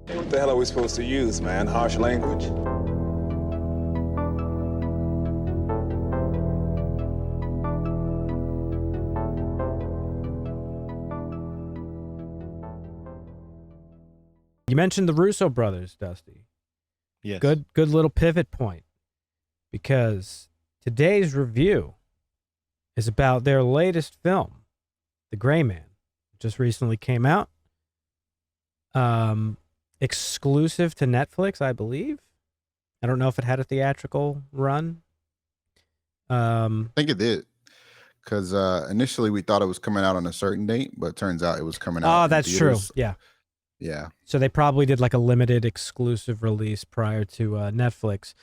What the hell are we supposed to use, man? Harsh language? You mentioned the Russo brothers, Dusty. Yes. Good little pivot point, because today's review is about their latest film, The Gray Man. It just recently came out. Exclusive to Netflix, I believe. I don't know if it had a theatrical run. I think it did, because initially we thought it was coming out on a certain date, but it turns out it was coming out. Oh, that's true. Yeah. Yeah. So they probably did like a limited exclusive release prior to Netflix.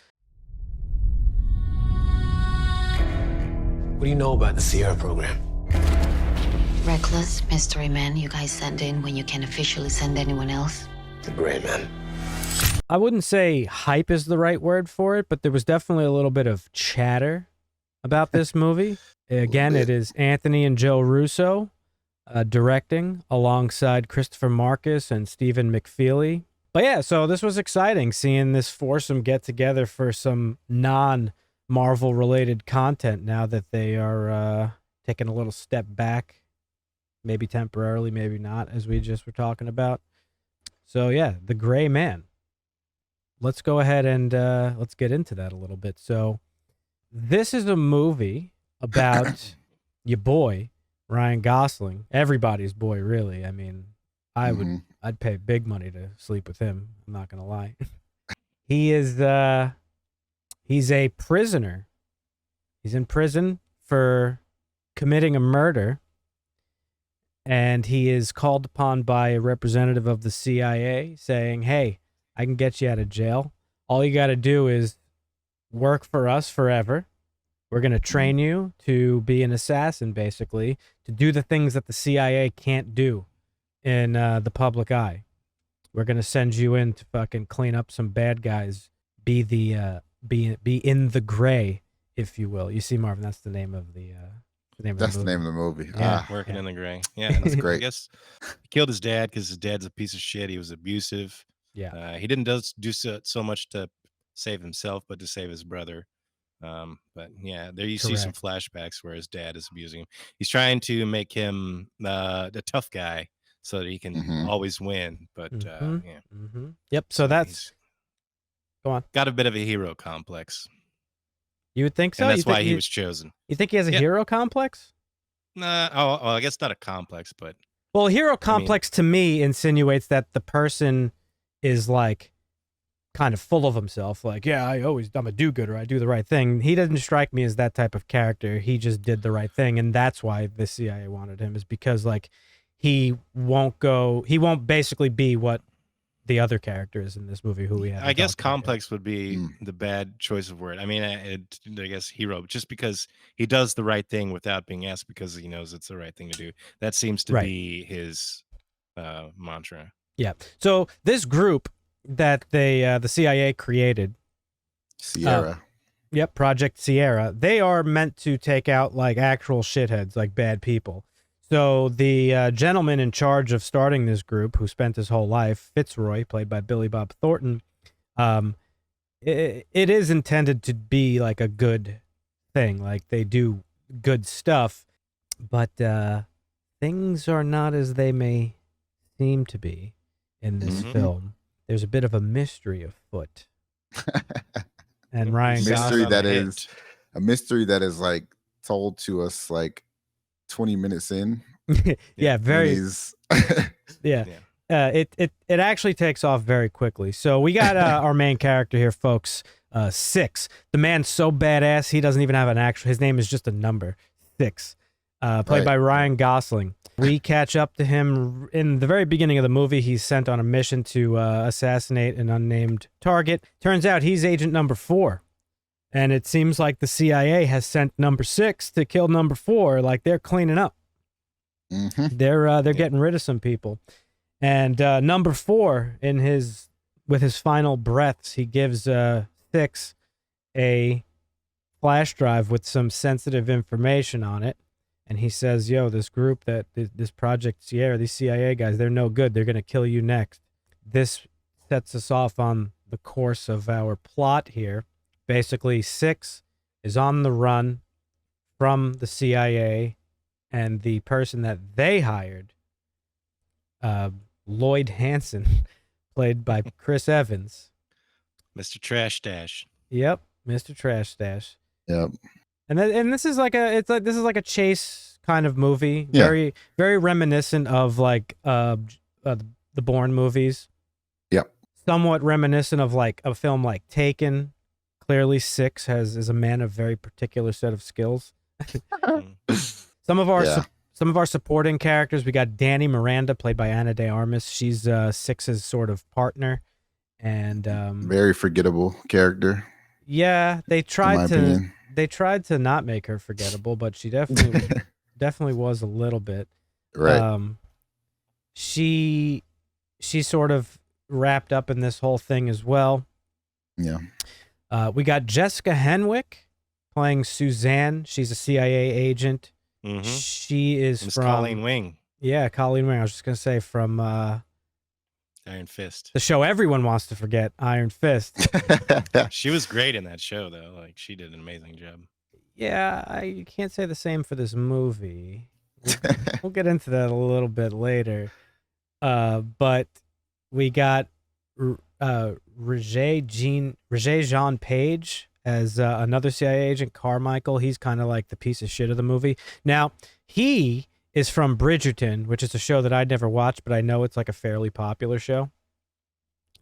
What do you know about the Sierra program? Reckless mystery men you guys send in when you can't officially send anyone else. The Gray Man. I wouldn't say hype is the right word for it, but there was definitely a little bit of chatter about this movie. Again, it is Anthony and Joe Russo directing alongside Christopher Marcus and Stephen McFeely. But yeah, so this was exciting, seeing this foursome get together for some non-Marvel related content now that they are taking a little step back, maybe temporarily, maybe not, as we just were talking about. So yeah, The Gray Man. Let's go ahead and let's get into that a little bit. So this is a movie about your boy, Ryan Gosling, everybody's boy, really. I mean, I'd pay big money to sleep with him. I'm not gonna lie. He's a prisoner. He's in prison for committing a murder, and he is called upon by a representative of the CIA saying, "Hey, I can get you out of jail. All you got to do is work for us forever. We're going to train you to be an assassin, basically, to do the things that the CIA can't do in the public eye. We're going to send you in to fucking clean up some bad guys, be in the gray, if you will." You see, Marvin, that's the name of the That's the name of the movie. Yeah, Working in the Gray. Yeah, that's great. I guess he killed his dad because his dad's a piece of shit. He was abusive. Yeah. He didn't do so much to save himself, but to save his brother. But yeah, there you see some flashbacks where his dad is abusing him. He's trying to make him a tough guy so that he can always win. But yeah. Yep. So that's go on. Got a bit of a hero complex. You would think so. And that's why he was chosen. You think he has a hero complex? Nah. Oh, I guess not a complex, but well, hero complex to me insinuates that the person is like kind of full of himself, like, yeah, I'm a do-gooder, I do the right thing. He doesn't strike me as that type of character. He just did the right thing, and that's why the CIA wanted him, is because like he won't basically be what the other characters in this movie who we have. I guess complex would be the bad choice of word. I mean, I guess hero, just because he does the right thing without being asked, because he knows it's the right thing to do. That seems to be his mantra. Yeah. So this group that the CIA created, Sierra. Yep, Project Sierra. They are meant to take out like actual shitheads, like bad people. So the gentleman in charge of starting this group, who spent his whole life, Fitzroy, played by Billy Bob Thornton, it is intended to be like a good thing. Like they do good stuff, but things are not as they may seem to be in this film. There's a bit of a mystery afoot. And Ryan Gosling, a mystery that is like told to us like 20 minutes in. Yeah, yeah. It actually takes off very quickly. So we got our main character here, folks, Six. The man's so badass he doesn't even have an actual. His name is just a number, Six, played by Ryan Gosling. We catch up to him in the very beginning of the movie. He's sent on a mission to assassinate an unnamed target. Turns out he's agent number 4. And it seems like the CIA has sent number 6 to kill number 4. Like they're cleaning up. They're getting rid of some people. And number 4, with his final breaths, he gives 6 a flash drive with some sensitive information on it. And he says, yo, this group, this Project Sierra, these CIA guys, they're no good. They're going to kill you next. This sets us off on the course of our plot here. Basically, Six is on the run from the CIA, and the person that they hired, Lloyd Hansen, played by Chris Evans. Mr. Trash Dash. Yep, Mr. Trash Stash. Yep. And this is like a chase kind of movie. Yeah. Very very reminiscent of like the Bourne movies. Yep. Somewhat reminiscent of like a film like Taken. Clearly, Six is a man of very particular set of skills. Some of our supporting characters, we got Danny Miranda, played by Ana de Armas. She's Six's sort of partner, and very forgettable character. Yeah, they tried to not make her forgettable, but she definitely was a little bit. Right. She's sort of wrapped up in this whole thing as well. Yeah. We got Jessica Henwick playing Suzanne. She's a CIA agent. Mm-hmm. She is Miss from Colleen Wing. Yeah, Colleen Wing. I was just gonna say from Iron Fist. the show everyone wants to forget, Iron Fist. She was great in that show, though. Like, she did an amazing job. Yeah, I can't say the same for this movie. We'll get into that a little bit later. But we got Roger Jean Page as another CIA agent, Carmichael. He's kind of like the piece of shit of the movie. Now, he is from Bridgerton, which is a show that I'd never watched, but I know it's like a fairly popular show.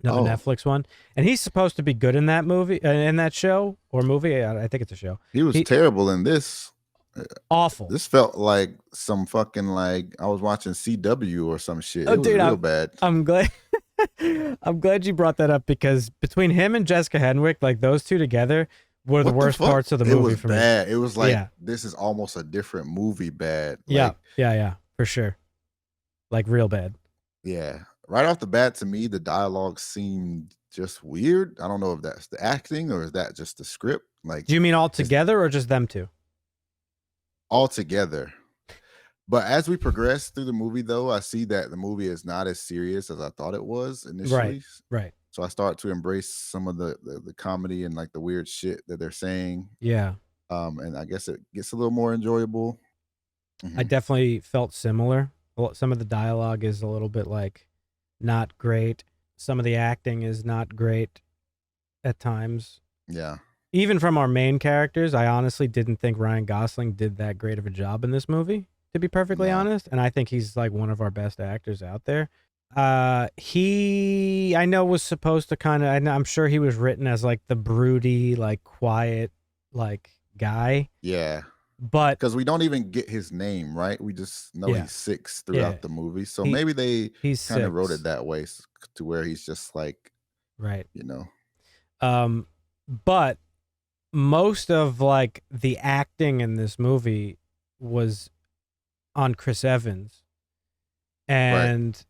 Another Netflix one. And he's supposed to be good in that movie, in that show or movie. I think it's a show. He was terrible in this. Awful. This felt like some fucking like I was watching CW or some shit. Oh, it was dude, real bad. I'm glad. I'm glad you brought that up because between him and Jessica Henwick, like those two together, were the worst parts of the movie it was for bad. me. It was like this is almost a different movie. Bad. Like, yeah, for sure. Like real bad. Yeah. Right off the bat, to me, the dialogue seemed just weird. I don't know if that's the acting or is that just the script. Like, do you mean all together or just them two? All together. But as we progress through the movie, though, I see that the movie is not as serious as I thought it was initially. Right. So I start to embrace some of the comedy and like the weird shit that they're saying. Yeah. And I guess it gets a little more enjoyable. Mm-hmm. I definitely felt similar. Some of the dialogue is a little bit like not great. Some of the acting is not great at times. Yeah. Even from our main characters, I honestly didn't think Ryan Gosling did that great of a job in this movie, to be perfectly honest. And I think he's like one of our best actors out there. He, I know, was supposed to kind of, I'm sure he was written as like the broody, like quiet, like guy. Yeah. But because we don't even get his name, right? We just know he's Six throughout the movie. So maybe they kind of wrote it that way to where he's just like, right. You know. But most of like the acting in this movie was on Chris Evans. And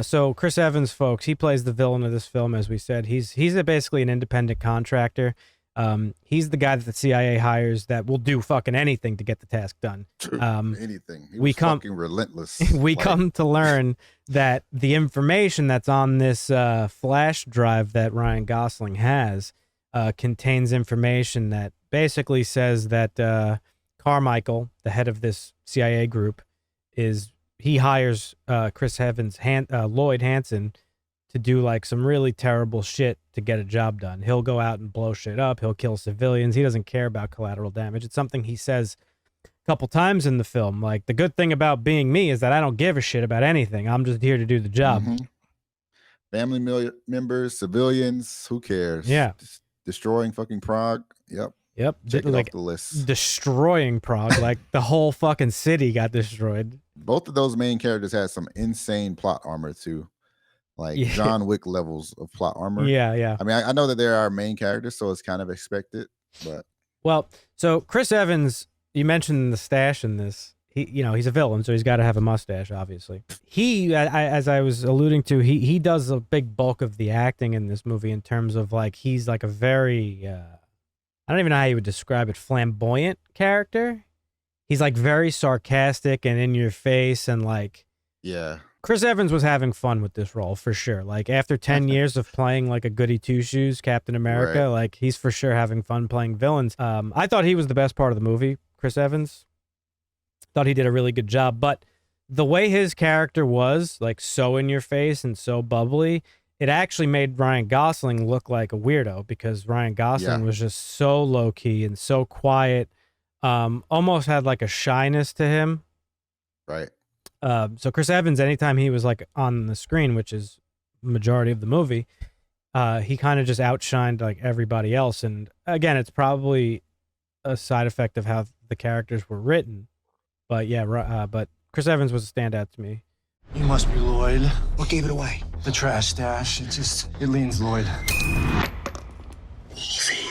so Chris Evans, folks, he plays the villain of this film, as we said. He's basically an independent contractor. He's the guy that the CIA hires that will do fucking anything to get the task done. Anything. He was fucking relentless. We come to learn that the information that's on this flash drive that Ryan Gosling has contains information that basically says that Carmichael, the head of this CIA group, he hires Chris Evans, Lloyd Hansen, to do like some really terrible shit to get a job done. He'll go out and blow shit up. He'll kill civilians. He doesn't care about collateral damage. It's something he says a couple times in the film. Like, the good thing about being me is that I don't give a shit about anything. I'm just here to do the job. Mm-hmm. Family members, civilians, who cares? Yeah. Destroying fucking Prague. Yep. Check it like off the list. Destroying Prague. Like the whole fucking city got destroyed. Both of those main characters had some insane plot armor too. Like John Wick levels of plot armor. Yeah. I mean, I know that they're our main characters, so it's kind of expected. But so Chris Evans, you mentioned the stash in this. He's a villain, so he's got to have a mustache, obviously. As I was alluding to, he does a big bulk of the acting in this movie in terms of like he's like a very I don't even know how you would describe it, flamboyant character. He's like very sarcastic and in your face and like Chris Evans was having fun with this role for sure. Like after 10 years of playing like a goody two shoes Captain America, Right. like he's for sure having fun playing villains. I thought he was the best part of the movie, Chris Evans. Thought he did a really good job, but the way his character was like so in your face and so bubbly, it actually made Ryan Gosling look like a weirdo because Ryan Gosling was just so low key and so quiet. Almost had like a shyness to him. Right. So Chris Evans, anytime he was like on the screen, which is majority of the movie, he kind of just outshined like everybody else. And again, it's probably a side effect of how the characters were written. But yeah, but Chris Evans was a standout to me. You must be Lloyd. What gave it away? The trash stash. It leans Lloyd. Easy.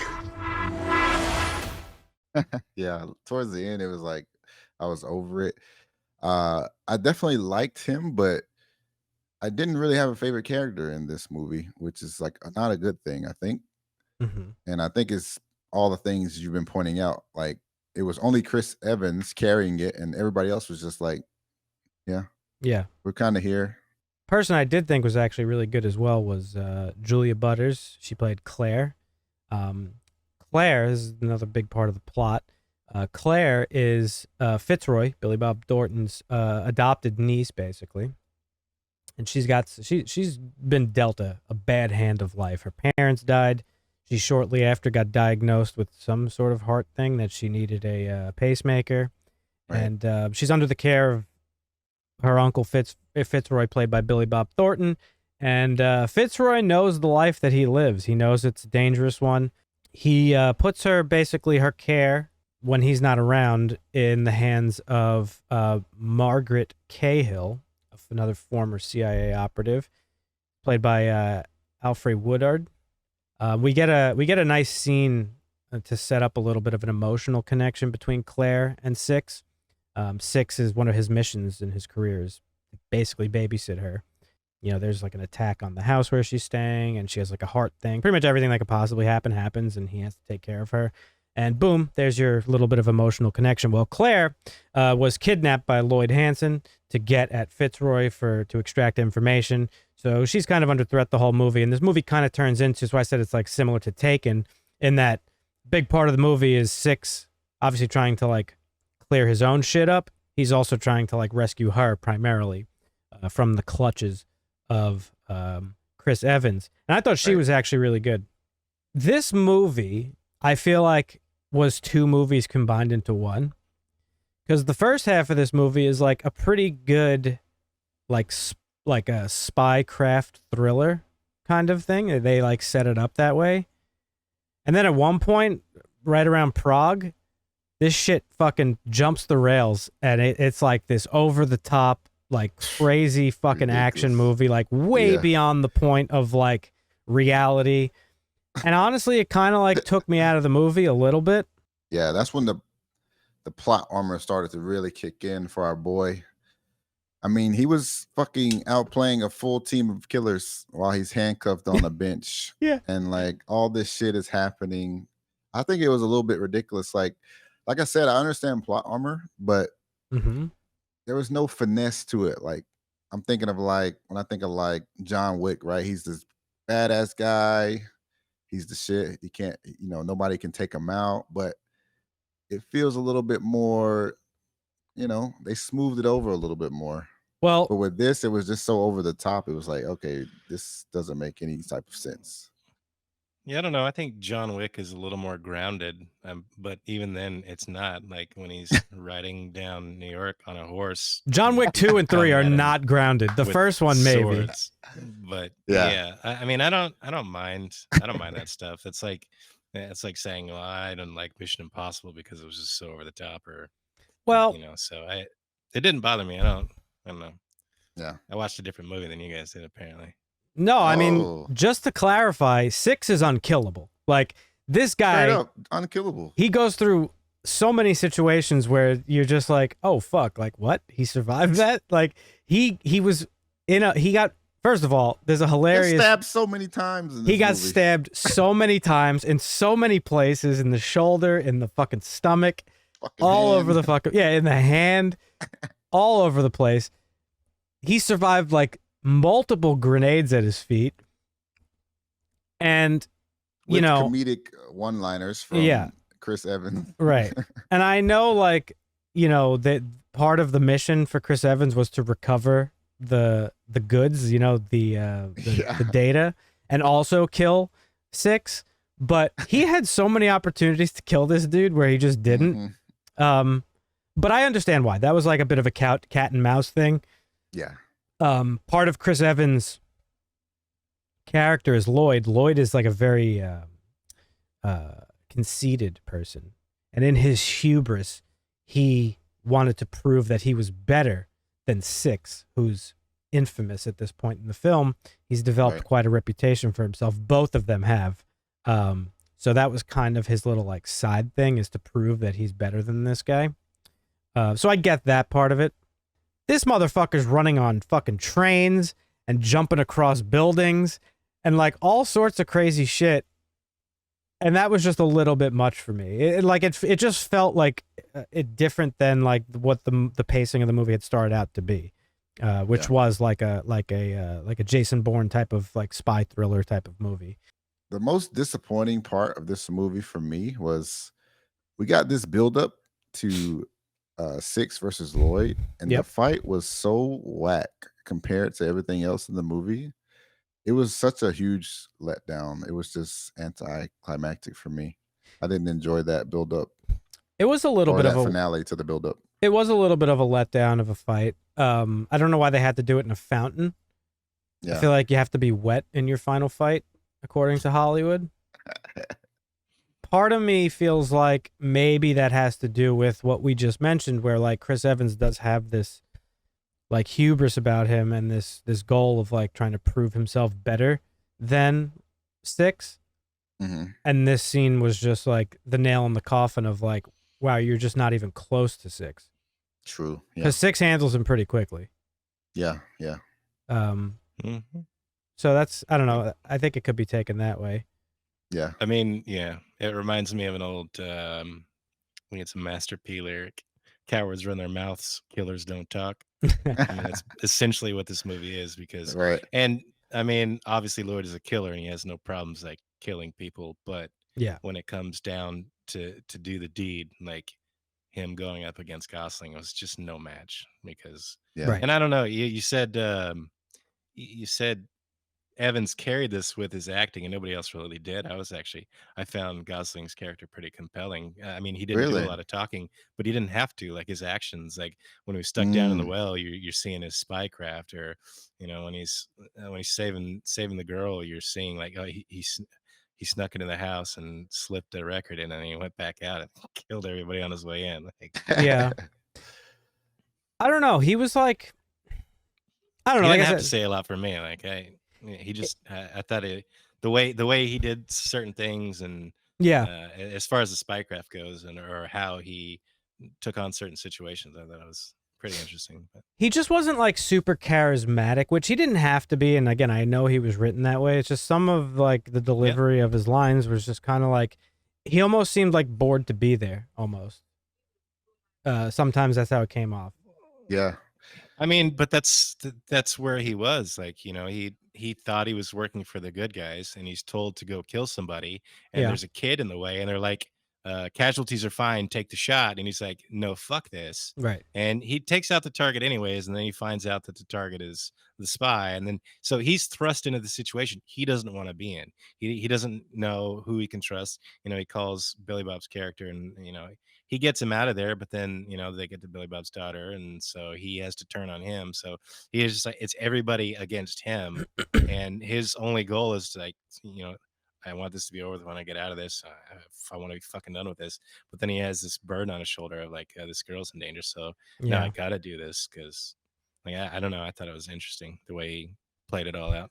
Yeah, towards the end, it was like I was over it. I definitely liked him, but I didn't really have a favorite character in this movie, which is like not a good thing, I think. Mm-hmm. And I think it's all the things you've been pointing out. Like it was only Chris Evans carrying it, and everybody else was just like, Yeah. we're kind of here. Person I did think was actually really good as well was Julia Butters. She played Claire. Claire is another big part of the plot. Claire is Fitzroy, Billy Bob Thornton's adopted niece, basically, and she's been dealt a bad hand of life. Her parents died. She shortly after got diagnosed with some sort of heart thing that she needed a pacemaker, Right. and she's under the care of her uncle Fitzroy, played by Billy Bob Thornton. And Fitzroy knows the life that he lives. He knows it's a dangerous one. He puts basically her care when he's not around in the hands of Margaret Cahill, another former CIA operative, played by Alfred Woodard. We get a nice scene to set up a little bit of an emotional connection between Claire and Six. Six is one of his missions in his career is basically babysit her. You know, there's like an attack on the house where she's staying, and she has like a heart thing. Pretty much everything that could possibly happen happens, and he has to take care of her. And boom, there's your little bit of emotional connection. Well, Claire was kidnapped by Lloyd Hansen to get at Fitzroy to extract information. So she's kind of under threat the whole movie. And this movie kind of turns into, so I said it's like similar to Taken, in that big part of the movie is Six obviously trying to like clear his own shit up. He's also trying to like rescue her primarily from the clutches of Chris Evans. And I thought she was actually really good. This movie, I feel like, was two movies combined into one, because the first half of this movie is like a pretty good like a spy craft thriller kind of thing. They like set it up that way. And then at one point, right around Prague, this shit fucking jumps the rails, and it's like this over the top, like crazy fucking action movie, like way beyond the point of like reality. And honestly, it kind of like took me out of the movie a little bit. Yeah, that's when the plot armor started to really kick in for our boy. I mean, he was fucking outplaying a full team of killers while he's handcuffed on a bench. Yeah. And like all this shit is happening. I think it was a little bit ridiculous. Like I said, I understand plot armor, but there was no finesse to it. Like I'm thinking of like, when I think of like John Wick, right? He's this badass guy. He's the shit. He can't, nobody can take him out, but it feels a little bit more, they smoothed it over a little bit more. Well, but with this, it was just so over the top. It was like, okay, this doesn't make any type of sense. Yeah, I don't know. I think John Wick is a little more grounded, but even then, it's not. Like when he's riding down New York on a horse. John Wick 2 and 3 are not grounded. The first one, maybe. Swords. But yeah, I mean, I don't mind. I don't mind that stuff. It's like saying, well, I don't like Mission Impossible because it was just so over the top, or well, So it didn't bother me. I don't know. Yeah, I watched a different movie than you guys did, apparently. No, I mean, just to clarify, Six is unkillable. Like, this guy, straight up, unkillable. He goes through so many situations where you're just like, oh, fuck, like, what? He survived that? Like, he was he got, first of all, there's a hilarious... He got stabbed so many times in this He got movie. stabbed so many times in so many places, in the shoulder, in the fucking stomach, fucking all hand. over the fucking... Yeah, in the hand, all over the place. he survived like multiple grenades at his feet. And, with comedic one-liners from Chris Evans. Right. And I know, like, that part of the mission for Chris Evans was to recover the goods, the data, and also kill Six. But he had so many opportunities to kill this dude where he just didn't. But I understand why. That was like a bit of a cat and mouse thing. Yeah. Part of Chris Evans' character is Lloyd. Lloyd is like a very conceited person. And in his hubris, he wanted to prove that he was better than Six, who's infamous at this point in the film. He's developed quite a reputation for himself. Both of them have. So that was kind of his little like side thing, is to prove that he's better than this guy. So I get that part of it. This motherfucker's running on fucking trains and jumping across buildings and like all sorts of crazy shit. And that was just a little bit much for me. It just felt like it different than like what the pacing of the movie had started out to be, which was like a Jason Bourne type of like spy thriller type of movie. The most disappointing part of this movie for me was we got this buildup to Six versus Lloyd, and the fight was so whack compared to everything else in the movie. It was such a huge letdown. It was just anticlimactic for me. I didn't enjoy that build-up. It was a little bit of a finale to the build-up. It was a little bit of a letdown of a fight. I don't know why they had to do it in a fountain. I feel like you have to be wet in your final fight, according to Hollywood. Part of me feels like maybe that has to do with what we just mentioned, where like Chris Evans does have this like hubris about him and this goal of like trying to prove himself better than Six. And this scene was just like the nail in the coffin of like, wow, you're just not even close to Six. True. Because Six handles him pretty quickly. Yeah. So that's, I don't know. I think it could be taken that way. Yeah. I mean, yeah, it reminds me of an old, I think it's a Master P lyric. Cowards run their mouths, killers don't talk. I mean, that's essentially what this movie is, because, and I mean, obviously Lloyd is a killer and he has no problems like killing people, but when it comes down to do the deed, like him going up against Gosling was just no match, because, and I don't know, you said Evans carried this with his acting and nobody else really did. I found Gosling's character pretty compelling. I mean, he didn't do a lot of talking, but he didn't have to. Like his actions, like when he was stuck down in the well, you're seeing his spycraft, or when he's saving the girl, you're seeing like, oh, he snuck into the house and slipped a record in, and he went back out and killed everybody on his way in. Like, I don't know. He was like, I don't know. He didn't have to say a lot for me. Like, he just, I thought the way he did certain things, and as far as the spycraft goes, or how he took on certain situations, I thought it was pretty interesting. But he just wasn't like super charismatic, which he didn't have to be. And again, I know he was written that way. It's just some of like the delivery of his lines was just kind of like, he almost seemed like bored to be there almost. Sometimes that's how it came off. Yeah. I mean, but that's where he was. Like, he thought he was working for the good guys, and he's told to go kill somebody, and there's a kid in the way, and they're like, casualties are fine, take the shot. And he's like, no, fuck this. Right. And he takes out the target anyways, and then he finds out that the target is the spy. And then so he's thrust into the situation he doesn't want to be in. He doesn't know who he can trust. He calls Billy Bob's character, and he gets him out of there, but then they get to Billy Bob's daughter, and so he has to turn on him. So he is just like, it's everybody against him. And his only goal is to, like, I want this to be over when I get out of this. If I want to be fucking done with this. But then he has this burden on his shoulder of like, this girl's in danger. So now I got to do this, because like, I don't know. I thought it was interesting the way he played it all out.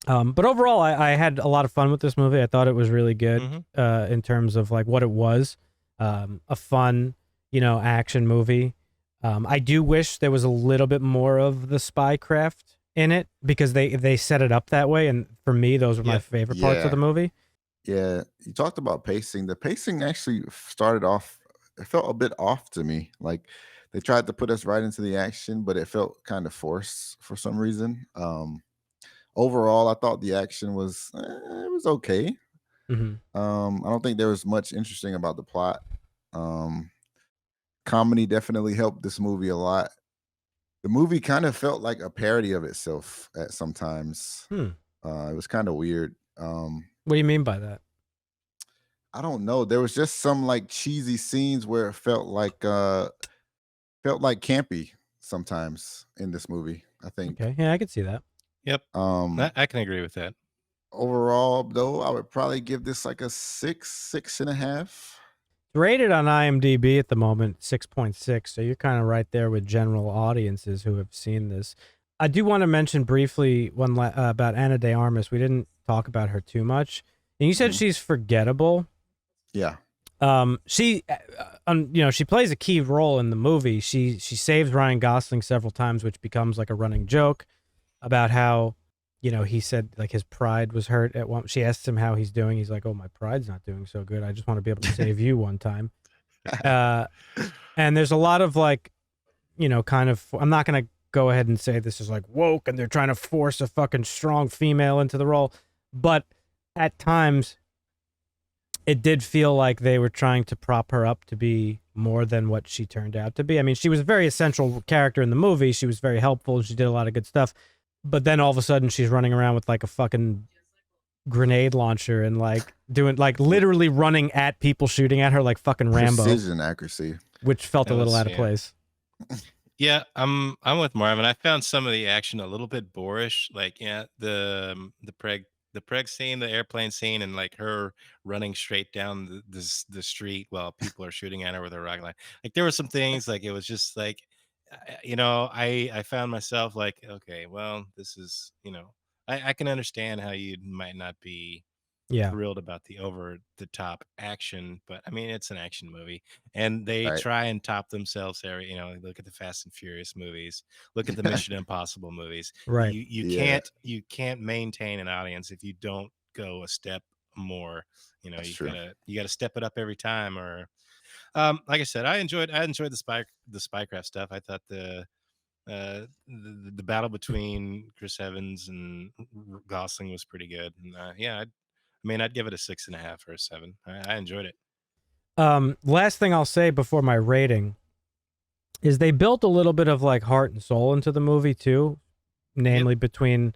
But overall, I had a lot of fun with this movie. I thought it was really good in terms of like what it was. A fun, action movie. I do wish there was a little bit more of the spycraft in it, because they set it up that way, and for me those were my favorite parts of the movie. You talked about pacing. The pacing actually started off, it felt a bit off to me. Like they tried to put us right into the action, but it felt kind of forced for some reason. Overall, I thought the action was it was okay. I don't think there was much interesting about the plot. Comedy definitely helped this movie a lot. The movie kind of felt like a parody of itself at sometimes. It was kind of weird. What do you mean by that? I don't know. There was just some like cheesy scenes where it felt like campy sometimes in this movie, I think. Okay, yeah, I could see that. Yep. I can agree with that. Overall, though, I would probably give this like a 6.5. It's rated on IMDb at the moment 6.6, so you're kind of right there with general audiences who have seen this. I do want to mention briefly about Ana de Armas. We didn't talk about her too much, and you said she's forgettable. Yeah. She plays a key role in the movie. She saves Ryan Gosling several times, which becomes like a running joke about how, he said like his pride was hurt at one. She asked him how he's doing. He's like, "Oh, my pride's not doing so good. I just want to be able to save you one time." And there's a lot of like, kind of. I'm not gonna go ahead and say this is like woke and they're trying to force a fucking strong female into the role, but at times it did feel like they were trying to prop her up to be more than what she turned out to be. I mean, she was a very essential character in the movie. She was very helpful. She did a lot of good stuff. But then all of a sudden she's running around with like a fucking grenade launcher and like doing like literally running at people shooting at her like fucking Rambo. Precision accuracy. Which felt a little out of place. Yeah, I'm with Marvin. I found some of the action a little bit boorish. Like, the preg scene, the airplane scene, and like her running straight down the street while people are shooting at her with a rocket line. Like there were some things like it was just like, I found myself like, okay, well, this is, I can understand how you might not be thrilled about the over the top action, but I mean, it's an action movie and they try and top themselves there. Look at the Fast and Furious movies, look at the Mission Impossible movies. Right. You can't maintain an audience if you don't go a step more. You gotta step it up every time. Or like I said, I enjoyed the Spycraft stuff. I thought the battle between Chris Evans and Gosling was pretty good. And I'd give it a 6.5 or a 7. I enjoyed it. Last thing I'll say before my rating is they built a little bit of like heart and soul into the movie too, namely between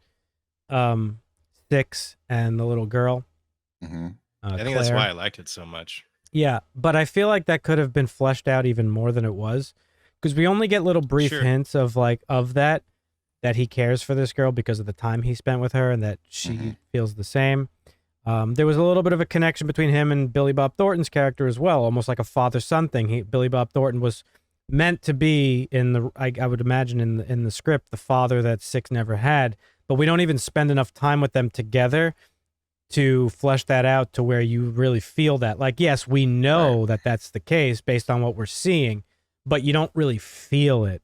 Six and the little girl. I think that's why I liked it so much. Yeah, but I feel like that could have been fleshed out even more than it was, because we only get little brief hints of that he cares for this girl because of the time he spent with her and that she feels the same. There was a little bit of a connection between him and Billy Bob Thornton's character as well, almost like a father-son thing. Billy Bob Thornton was meant to be I would imagine in the script, the father that Six never had, but we don't even spend enough time with them together to flesh that out to where you really feel that. Like, yes, we know that that's the case based on what we're seeing, but you don't really feel it.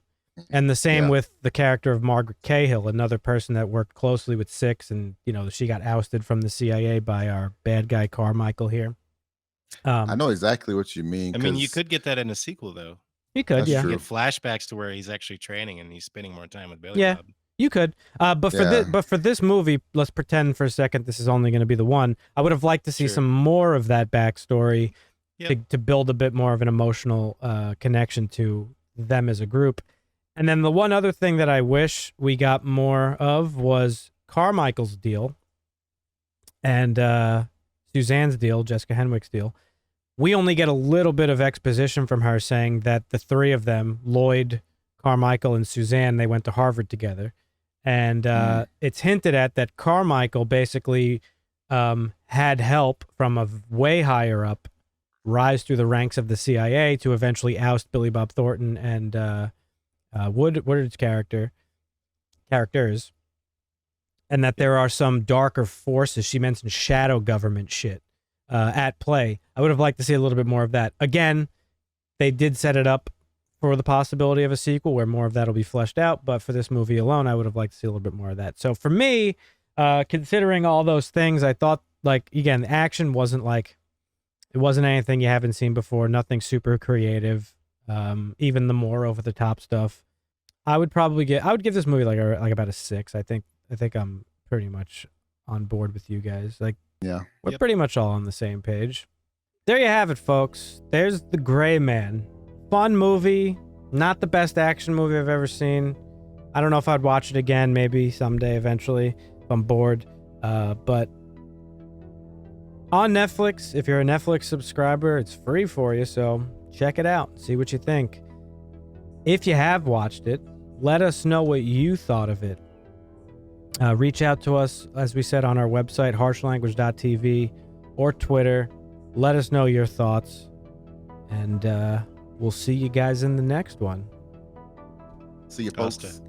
And the same with the character of Margaret Cahill, another person that worked closely with Six, and she got ousted from the CIA by our bad guy Carmichael here. I know exactly what you mean. I mean, you could get that in a sequel, though. You could, You get flashbacks to where he's actually training and he's spending more time with Billy Bob. You could, but for this movie, let's pretend for a second this is only going to be the one. I would have liked to see some more of that backstory to build a bit more of an emotional connection to them as a group. And then the one other thing that I wish we got more of was Carmichael's deal and Suzanne's deal, Jessica Henwick's deal. We only get a little bit of exposition from her saying that the three of them, Lloyd, Carmichael, and Suzanne, they went to Harvard together. And it's hinted at that Carmichael basically had help from a way higher up rise through the ranks of the CIA to eventually oust Billy Bob Thornton and Woodard's characters, and that there are some darker forces. She mentioned shadow government shit at play. I would have liked to see a little bit more of that. Again, they did set it up for the possibility of a sequel where more of that will be fleshed out, but for this movie alone, I would have liked to see a little bit more of that. So for me, considering all those things, I thought, like, again, the action wasn't anything you haven't seen before, nothing super creative. even the more over the top stuff. I would give this movie like about a 6. I think I'm pretty much on board with you guys. Like, Yeah. we're pretty much all on the same page. There you have it, folks. There's The Gray Man. Fun movie. Not the best action movie I've ever seen. I don't know if I'd watch it again, maybe someday, eventually, if I'm bored. But on Netflix, if you're a Netflix subscriber, it's free for you, so check it out. See what you think. If you have watched it, let us know what you thought of it. Reach out to us, as we said, on our website, harshlanguage.tv, or Twitter. Let us know your thoughts. And we'll see you guys in the next one. See you, folks.